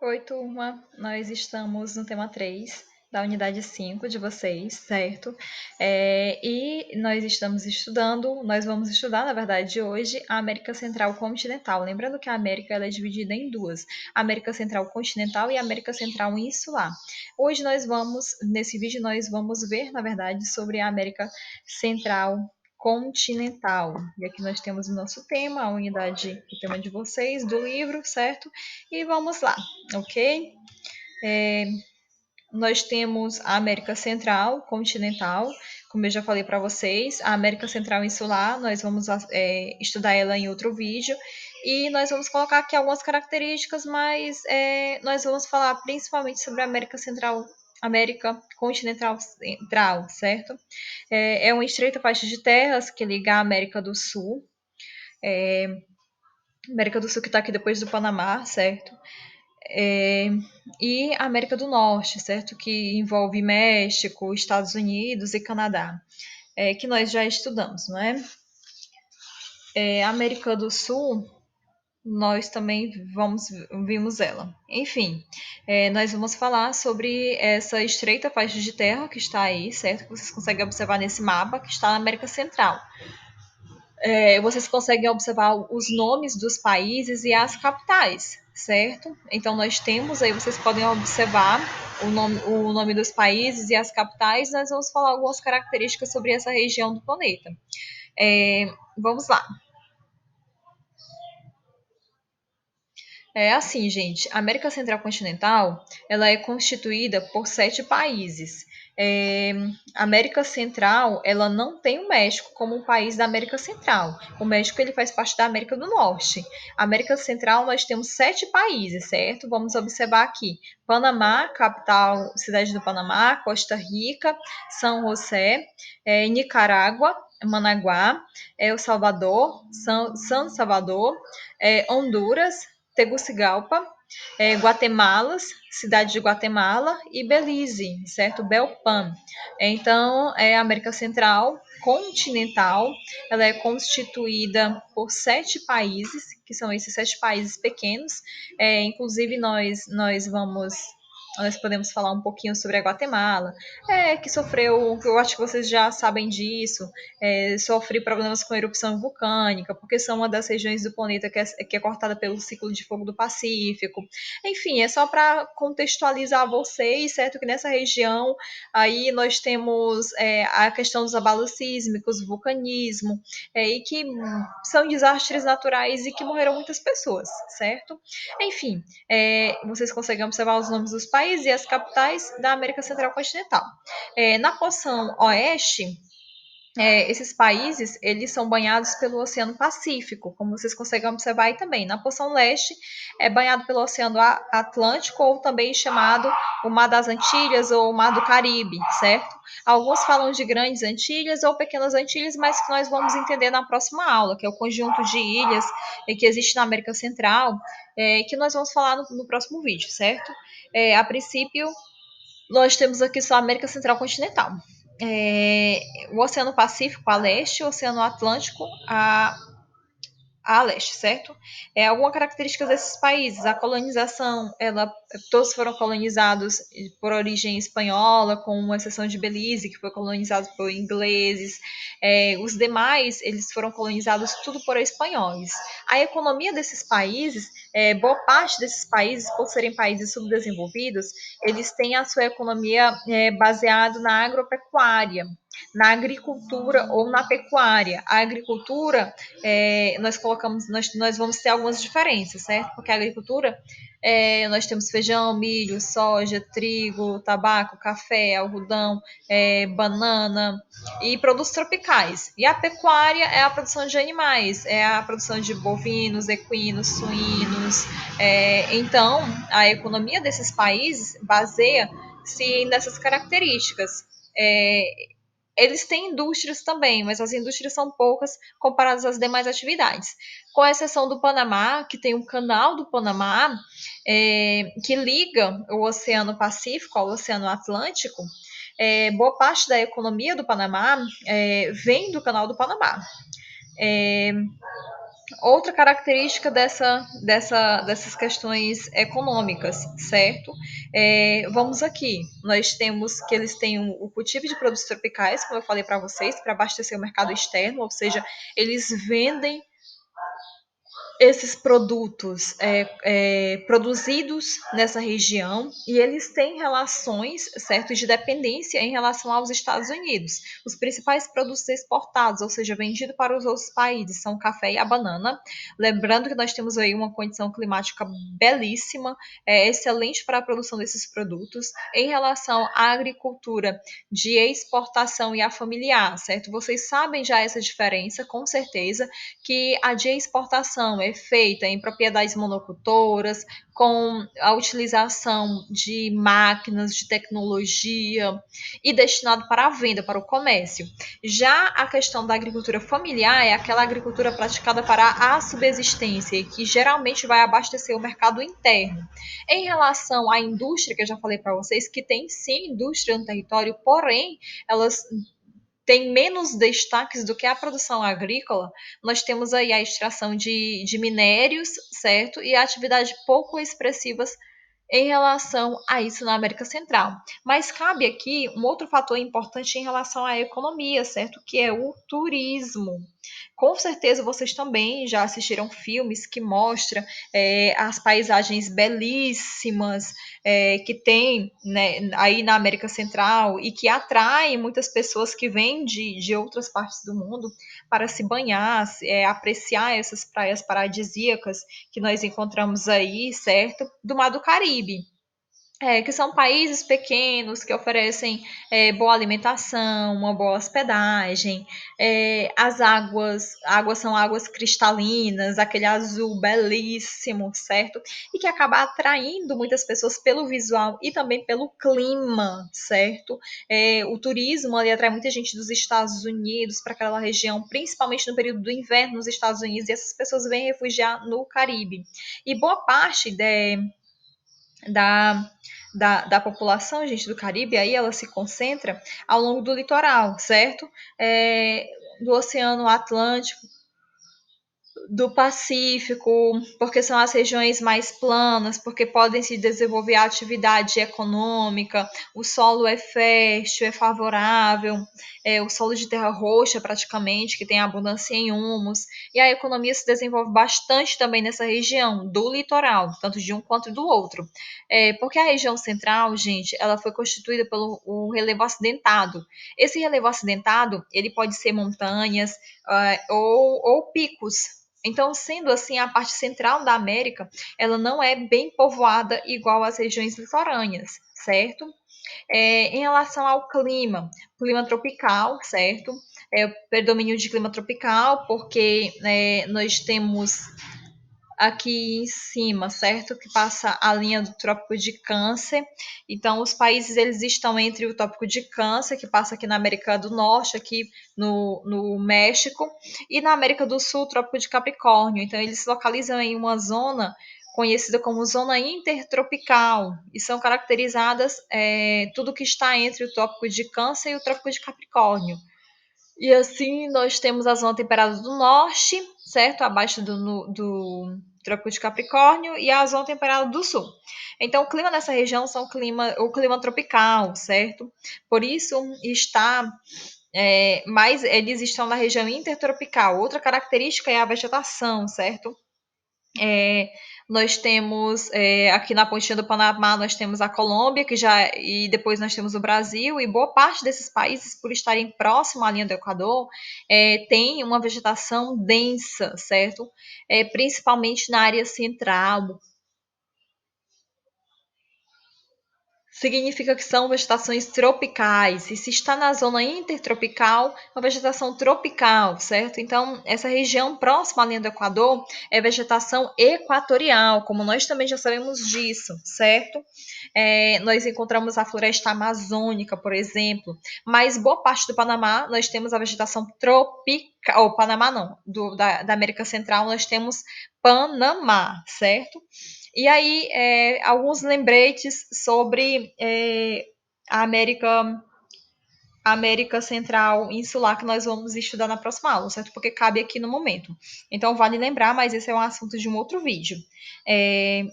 Oi, turma. Nós estamos no tema 3 da unidade 5 de vocês, certo? E nós estamos estudando, nós vamos estudar, na verdade, hoje, a América Central Continental. Lembrando que a América ela é dividida em duas, a América Central Continental e a América Central Insular. Hoje nesse vídeo, nós vamos ver, na verdade, sobre a América Central Continental. E aqui nós temos o nosso tema, a unidade, o tema de vocês, do livro, certo? E vamos lá, ok? Nós temos a América Central continental, como eu já falei para vocês, a América Central Insular, nós vamos estudar ela em outro vídeo, e nós vamos colocar aqui algumas características, mas nós vamos falar principalmente sobre a América Central, América Continental Central, certo? É uma estreita faixa de terras que liga a América do Sul, América do Sul que está aqui depois do Panamá, certo? E a América do Norte, certo? Que envolve México, Estados Unidos e Canadá, que nós já estudamos, não é? América do Sul, nós também vimos ela. Enfim, nós vamos falar sobre essa estreita faixa de terra que está aí, certo? Que vocês conseguem observar nesse mapa, que está na América Central. Vocês conseguem observar os nomes dos países e as capitais, certo? Então, nós temos aí, vocês podem observar o nome dos países e as capitais. Nós vamos falar algumas características sobre essa região do planeta. Vamos lá. É assim, gente, a América Central Continental, ela é constituída por 7 países. A América Central, ela não tem o México como um país da América Central. O México, ele faz parte da América do Norte. A América Central, nós temos 7 países, certo? Vamos observar aqui. Panamá, capital, cidade do Panamá, Costa Rica, São José, Nicarágua, Managuá, El Salvador, San Salvador, Honduras, Tegucigalpa, Guatemala, cidade de Guatemala e Belize, certo? Belpam. Então, a América Central continental, ela é constituída por 7 países, que são esses 7 países pequenos. Inclusive, nós podemos falar um pouquinho sobre a Guatemala, que sofreu, eu acho que vocês já sabem disso, sofre problemas com erupção vulcânica, porque são uma das regiões do planeta que é cortada pelo ciclo de fogo do Pacífico. Enfim, é só para contextualizar vocês, certo? Que nessa região aí nós temos a questão dos abalos sísmicos, vulcanismo, e que são desastres naturais e que morreram muitas pessoas, certo? Enfim, vocês conseguem observar os nomes dos países e as capitais da América Central Continental. Na porção oeste, esses países eles são banhados pelo Oceano Pacífico, como vocês conseguem observar aí também. Na porção leste é banhado pelo Oceano Atlântico, ou também chamado o Mar das Antilhas ou o Mar do Caribe, certo? Alguns falam de grandes Antilhas ou pequenas Antilhas, mas que nós vamos entender na próxima aula, que é o conjunto de ilhas que existe na América Central, que nós vamos falar no próximo vídeo, certo? A princípio, nós temos aqui só a América Central Continental. O Oceano Pacífico a leste, o Oceano Atlântico a leste, certo? Alguma característica desses países, a colonização, todos foram colonizados por origem espanhola, com exceção de Belize, que foi colonizado por ingleses. Os demais, eles foram colonizados tudo por espanhóis. A economia desses países, boa parte desses países, por serem países subdesenvolvidos, eles têm a sua economia baseada na agropecuária, na agricultura ou na pecuária. A agricultura, nós vamos ter algumas diferenças, certo? Porque a agricultura, nós temos feijão, milho, soja, trigo, tabaco, café, algodão, banana e produtos tropicais. E a pecuária é a produção de animais, é a produção de bovinos, equinos, suínos. Então, a economia desses países baseia-se nessas características. Eles têm indústrias também, mas as indústrias são poucas comparadas às demais atividades. Com exceção do Panamá, que tem um canal do Panamá, que liga o Oceano Pacífico ao Oceano Atlântico. Boa parte da economia do Panamá vem do canal do Panamá. Outra característica dessas questões econômicas, certo? Vamos aqui, nós temos que eles têm o cultivo de produtos tropicais, como eu falei para vocês, para abastecer o mercado externo, ou seja, eles vendem esses produtos produzidos nessa região e eles têm relações, certo, de dependência em relação aos Estados Unidos. Os principais produtos exportados, ou seja, vendidos para os outros países, são o café e a banana. Lembrando que nós temos aí uma condição climática belíssima, excelente para a produção desses produtos. Em relação à agricultura de exportação e a familiar, certo? Vocês sabem já essa diferença, com certeza, que a de exportação é feita em propriedades monocultoras, com a utilização de máquinas, de tecnologia e destinado para a venda, para o comércio. Já a questão da agricultura familiar é aquela agricultura praticada para a subsistência, que geralmente vai abastecer o mercado interno. Em relação à indústria, que eu já falei para vocês, que tem sim indústria no território, porém, elas tem menos destaques do que a produção agrícola, nós temos aí a extração de minérios, certo? E atividades pouco expressivas em relação a isso na América Central. Mas cabe aqui um outro fator importante em relação à economia, certo? Que é o turismo. Com certeza vocês também já assistiram filmes que mostram as paisagens belíssimas que tem, né, aí na América Central e que atraem muitas pessoas que vêm de outras partes do mundo para se banhar, apreciar essas praias paradisíacas que nós encontramos aí, certo? Do Mar do Caribe. Que são países pequenos que oferecem boa alimentação, uma boa hospedagem, águas são águas cristalinas, aquele azul belíssimo, certo? E que acaba atraindo muitas pessoas pelo visual e também pelo clima, certo? O turismo ali atrai muita gente dos Estados Unidos para aquela região, principalmente no período do inverno nos Estados Unidos, e essas pessoas vêm refugiar no Caribe. E boa parte da, da população, gente, do Caribe, aí ela se concentra ao longo do litoral, certo? Do Oceano Atlântico, do Pacífico, porque são as regiões mais planas, porque podem se desenvolver a atividade econômica, o solo é fértil, é favorável, o solo de terra roxa praticamente, que tem abundância em humus, e a economia se desenvolve bastante também nessa região do litoral, tanto de um quanto do outro. Porque a região central, gente, ela foi constituída pelo o relevo acidentado. Esse relevo acidentado, ele pode ser montanhas ou picos, então, sendo assim, a parte central da América, ela não é bem povoada igual às regiões litorâneas, certo? Em relação ao clima tropical, certo? O predomínio de clima tropical, porque nós temos aqui em cima, certo? Que passa a linha do Trópico de Câncer. Então, os países eles estão entre o Trópico de Câncer, que passa aqui na América do Norte, aqui no México, e na América do Sul, o Trópico de Capricórnio. Então, eles se localizam em uma zona conhecida como zona intertropical, e são caracterizadas tudo que está entre o Trópico de Câncer e o Trópico de Capricórnio. E assim nós temos a zona temperada do norte, certo? Abaixo do Trópico de Capricórnio e a zona temperada do sul. Então, o clima nessa região são o clima tropical, certo? Por isso está mas eles estão na região intertropical. Outra característica é a vegetação, certo? É, nós temos aqui na pontinha do Panamá, nós temos a Colômbia, e depois nós temos o Brasil, e boa parte desses países, por estarem próximo à linha do Equador, tem uma vegetação densa, certo? Principalmente na área central, significa que são vegetações tropicais. E se está na zona intertropical, é uma vegetação tropical, certo? Então, essa região próxima à linha do Equador é vegetação equatorial, como nós também já sabemos disso, certo? Nós encontramos a floresta amazônica, por exemplo, mas boa parte do Panamá nós temos a vegetação tropical, ou Panamá não, da América Central nós temos Panamá, certo? E aí, alguns lembretes sobre a América América Central Insular que nós vamos estudar na próxima aula, certo? Porque cabe aqui no momento. Então, vale lembrar, mas esse é um assunto de um outro vídeo.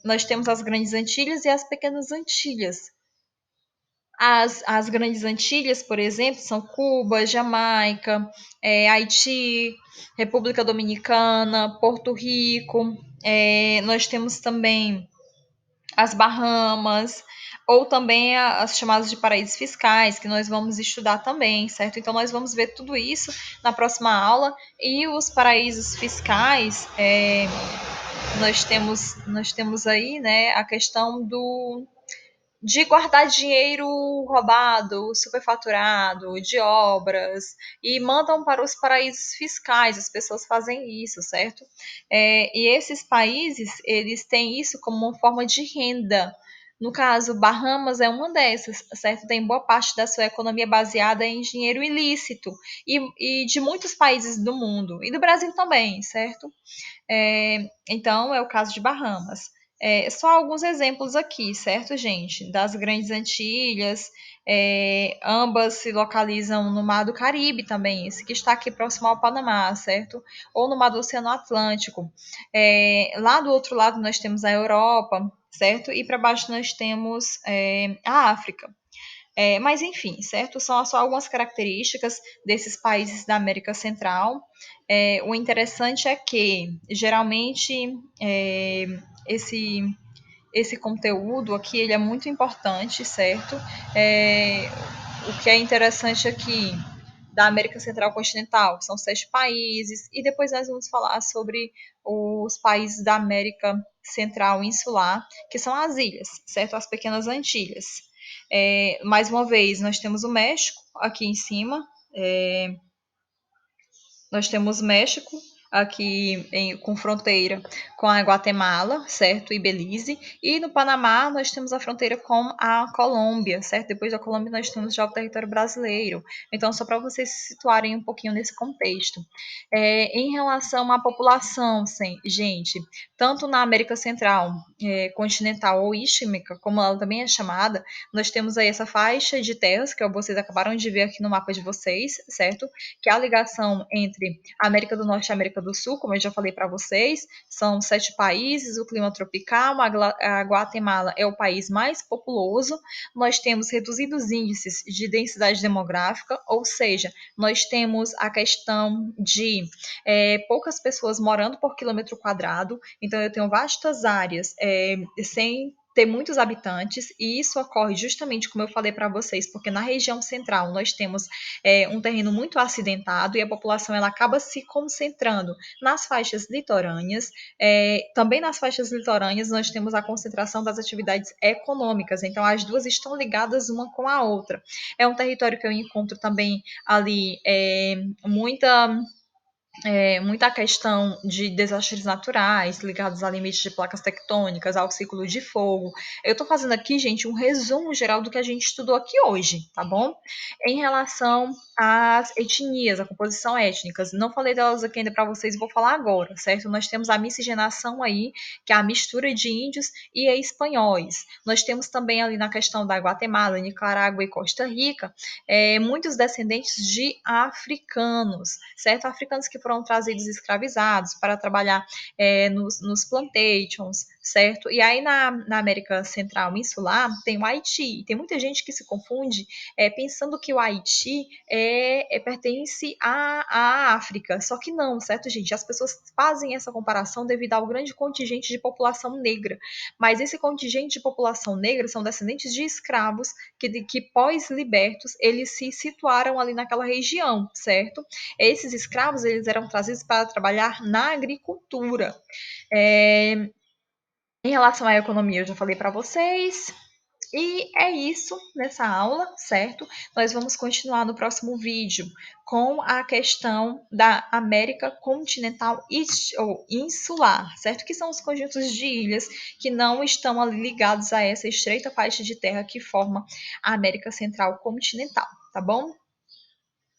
Nós temos as Grandes Antilhas e as Pequenas Antilhas. As Grandes Antilhas, por exemplo, são Cuba, Jamaica, Haiti, República Dominicana, Porto Rico. Nós temos também as Bahamas, ou também as chamadas de paraísos fiscais, que nós vamos estudar também, certo? Então, nós vamos ver tudo isso na próxima aula. E os paraísos fiscais, nós temos aí, né, a questão de guardar dinheiro roubado, superfaturado, de obras, e mandam para os paraísos fiscais, as pessoas fazem isso, certo? E esses países, eles têm isso como uma forma de renda. No caso, Bahamas é uma dessas, certo? Tem boa parte da sua economia baseada em dinheiro ilícito, e de muitos países do mundo, e do Brasil também, certo? Então, é o caso de Bahamas. Só alguns exemplos aqui, certo, gente? Das Grandes Antilhas, ambas se localizam no Mar do Caribe também, esse que está aqui próximo ao Panamá, certo? Ou no Mar do Oceano Atlântico. Lá do outro lado nós temos a Europa, certo? E para baixo nós temos a África. Mas, enfim, certo? São só algumas características desses países da América Central. O interessante é que, geralmente, esse, esse conteúdo aqui ele é muito importante, certo? O que é interessante aqui da América Central Continental são 7 países, e depois nós vamos falar sobre os países da América Central Insular, que são as ilhas, certo? As pequenas Antilhas. Mais uma vez, nós temos o México aqui em cima, nós temos México aqui com fronteira com a Guatemala, certo? E Belize. E no Panamá nós temos a fronteira com a Colômbia, certo? Depois da Colômbia nós temos já o território brasileiro. Então, só para vocês se situarem um pouquinho nesse contexto. Em relação à população, gente, tanto na América Central, continental ou istmica, como ela também é chamada, nós temos aí essa faixa de terras, que vocês acabaram de ver aqui no mapa de vocês, certo? Que é a ligação entre a América do Norte e a América do Sul, como eu já falei para vocês, são 7 países, o clima tropical, a Guatemala é o país mais populoso, nós temos reduzidos índices de densidade demográfica, ou seja, nós temos a questão de poucas pessoas morando por quilômetro quadrado, então eu tenho vastas áreas sem ter muitos habitantes, e isso ocorre justamente como eu falei para vocês, porque na região central nós temos um terreno muito acidentado, e a população ela acaba se concentrando nas faixas litorâneas. Também nas faixas litorâneas nós temos a concentração das atividades econômicas, então as duas estão ligadas uma com a outra. É um território que eu encontro também ali muita questão de desastres naturais ligados a limites de placas tectônicas, ao ciclo de fogo. Eu estou fazendo aqui, gente, um resumo geral do que a gente estudou aqui hoje, tá bom? Em relação às etnias, a composição étnica, não falei delas aqui ainda para vocês, vou falar agora, certo? Nós temos a miscigenação aí, que é a mistura de índios e espanhóis. Nós temos também ali na questão da Guatemala, Nicarágua e Costa Rica, muitos descendentes de africanos, certo? Africanos que foram trazidos escravizados para trabalhar nos plantations, certo? E aí na América Central Insular tem o Haiti. Tem muita gente que se confunde pensando que o Haiti pertence à África, só que não, certo, gente? As pessoas fazem essa comparação devido ao grande contingente de população negra, mas esse contingente de população negra são descendentes de escravos que pós-libertos, eles se situaram ali naquela região, certo? Esses escravos, eles eram trazidos para trabalhar na agricultura. Em relação à economia, eu já falei para vocês. E é isso nessa aula, certo? Nós vamos continuar no próximo vídeo com a questão da América continental ou insular, certo? Que são os conjuntos de ilhas que não estão ali ligados a essa estreita faixa de terra que forma a América Central continental, tá bom?